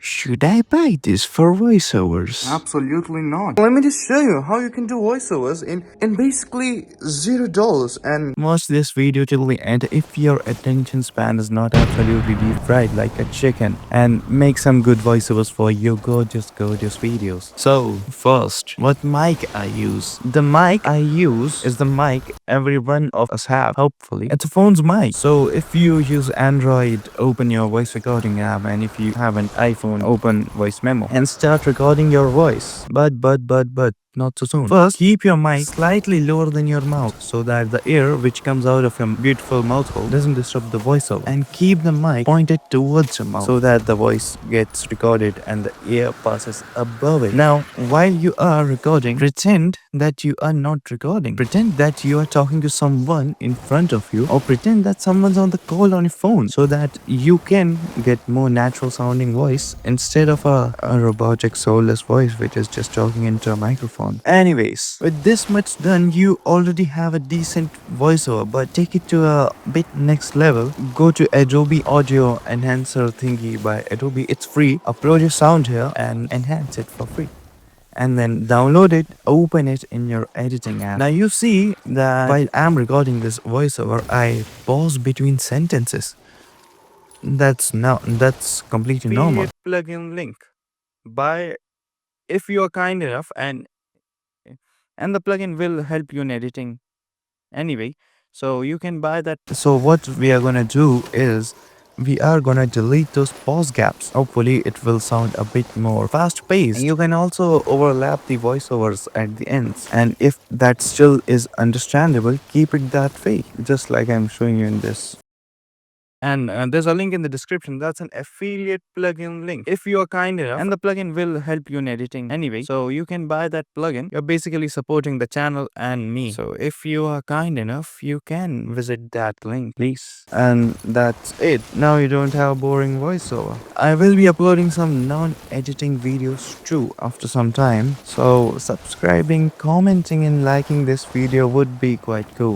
Should I buy this for voiceovers? Absolutely not. Let me just show you how you can do voiceovers in basically $0 and Watch this video till the end if your attention span is not absolutely deep fried like a chicken, and make some good voiceovers for your gorgeous videos. So first, what mic I use? The mic I use is the mic every one of us have, hopefully. It's a phone's mic. So if you use Android, open your voice recording app, and if you have an iPhone, open voice memo and start recording your voice. But not so soon. First, keep your mic slightly lower than your mouth so that the air which comes out of your beautiful mouth hole doesn't disrupt the voiceover. And keep the mic pointed towards your mouth so that the voice gets recorded and the air passes above it. Now, while you are recording, pretend that you are not recording. Pretend that you are talking to someone in front of you, or pretend that someone's on the call on your phone so that you can get more natural sounding voice instead of a robotic soulless voice which is just talking into a microphone. Anyways, with this much done, you already have a decent voiceover, but take it to a bit next level. Go to Adobe Audio Enhancer thingy by Adobe. It's free. Upload your sound here and enhance it for free. And then download it, open it in your editing app. Now you see that while I'm recording this voiceover, I pause between sentences. That's completely normal. Plugin link. Buy if you are kind enough, and the plugin will help you in editing anyway, so you can buy that. So what we are gonna do is we are gonna delete those pause gaps. Hopefully it will sound a bit more fast paced. You can also overlap the voiceovers at the ends, and if that still is understandable, keep it that way, just like I'm showing you in this. And there's a link in the description. That's an affiliate plugin link. If you are kind enough, and the plugin will help you in editing anyway, so you can buy that plugin. You're basically supporting the channel and me. So if you are kind enough, you can visit that link, please. And that's it. Now you don't have a boring voiceover. I will be uploading some non-editing videos too after some time. So subscribing, commenting, and liking this video would be quite cool.